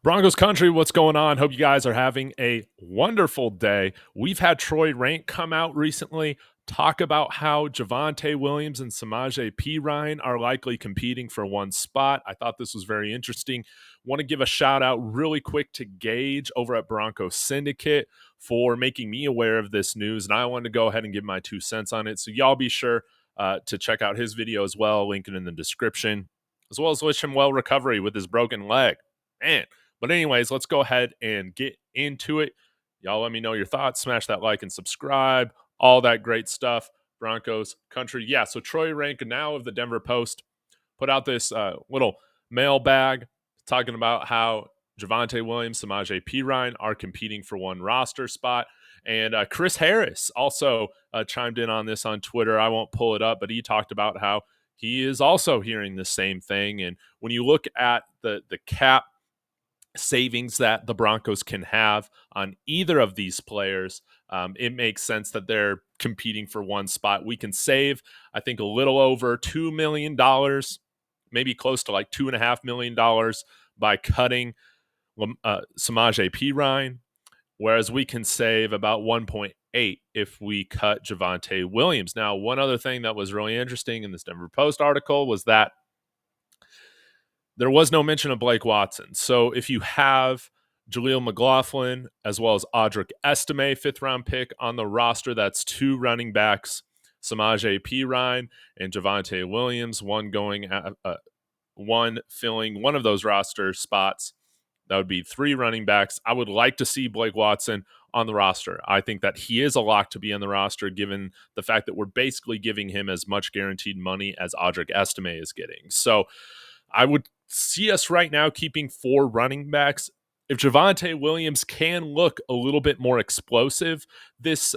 Broncos country, what's going on? Hope you guys are having a wonderful day. We've had Troy Renck come out recently, talk about how Javonte Williams and Samaje Perine are likely competing for one spot. I thought this was very interesting. Want to give a shout out really quick to Gage over at Broncos Syndicate for making me aware of this news, and I wanted to go ahead and give my 2 cents on it. So y'all be sure to check out his video as well, link it in the description, as well as wish him well recovery with his broken leg. Man. But anyways, let's go ahead and get into it. Y'all let me know your thoughts. Smash that like and subscribe. All that great stuff. Broncos country. Yeah, so Troy Renck now of the Denver Post put out this little mailbag talking about how Javonte Williams, Samaje Perine are competing for one roster spot. And Chris Harris also chimed in on this on Twitter. I won't pull it up, but he talked about how he is also hearing the same thing. And when you look at the cap savings that the Broncos can have on either of these players, it makes sense that they're competing for one spot. We can save, I think, a little over $2 million, maybe close to like $2.5 million by cutting Samaje Perine, whereas we can save about 1.8 if we cut Javonte Williams. Now, one other thing that was really interesting in this Denver Post article was that there was no mention of Blake Watson. So if you have Jaleel McGlaughlin as well as Audric Estime, 5th-round pick on the roster, that's 2 running backs, Samaje Perine and Javonte Williams, one filling one of those roster spots. That would be 3 running backs. I would like to see Blake Watson on the roster. I think that he is a lock to be on the roster given the fact that we're basically giving him as much guaranteed money as Audric Estime is getting. So I would see us right now keeping 4 running backs. If Javonte Williams can look a little bit more explosive this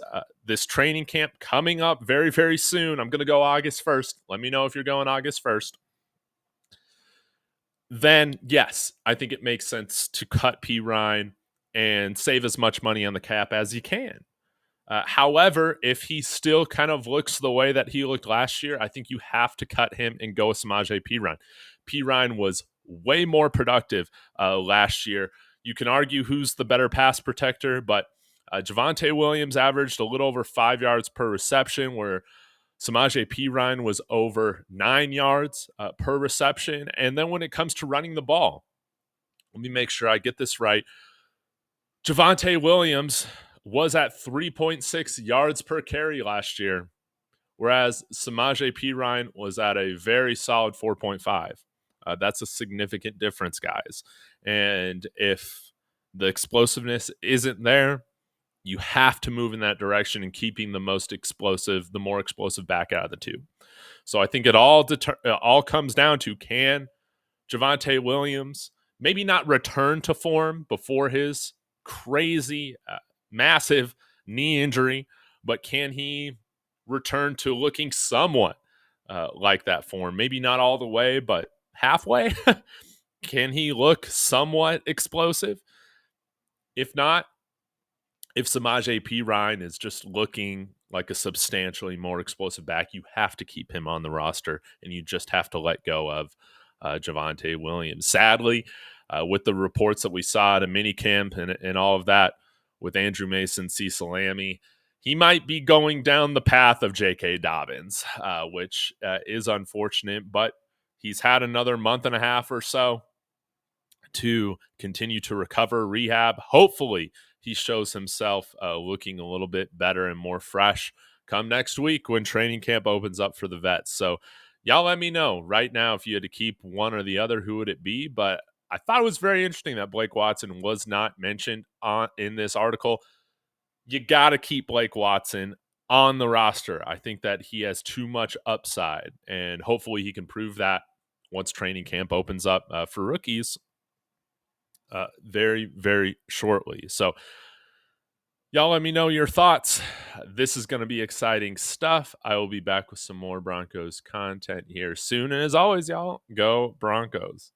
training camp coming up very, very soon, I'm going to go August 1st. Let me know if you're going August 1st. Then, yes, I think it makes sense to cut Perine and save as much money on the cap as you can. However, if he still kind of looks the way that he looked last year, I think you have to cut him and go with Samaje Perine. Perine was way more productive last year. You can argue who's the better pass protector, but Javonte Williams averaged a little over 5 yards per reception, where Samaje Perine was over 9 yards per reception. And then when it comes to running the ball, let me make sure I get this right. Javonte Williams was at 3.6 yards per carry last year, whereas Samaje Perine was at a very solid 4.5. That's a significant difference, guys. And if the explosiveness isn't there, you have to move in that direction and keeping the more explosive back out of the two. So I think it all comes down to, can Javonte Williams maybe not return to form before his crazy, massive knee injury, but can he return to looking somewhat like that form? Maybe not all the way, but halfway. Can he look somewhat explosive? If not, if Samaje Perine is just looking like a substantially more explosive back, you have to keep him on the roster, and you just have to let go of Javonte Williams. Sadly, with the reports that we saw at a minicamp and all of that with Andrew Mason, Cecil Lammey, he might be going down the path of J.K. Dobbins, which is unfortunate, but he's had another month and a half or so to continue to recover, rehab. Hopefully, he shows himself looking a little bit better and more fresh come next week when training camp opens up for the vets. So y'all let me know right now if you had to keep one or the other, who would it be? But I thought it was very interesting that Blake Watson was not mentioned in this article. You got to keep Blake Watson on the roster. I think that he has too much upside, and hopefully he can prove that once training camp opens up for rookies very, very shortly. So y'all let me know your thoughts. This is going to be exciting stuff. I will be back with some more Broncos content here soon. And as always, y'all, go Broncos.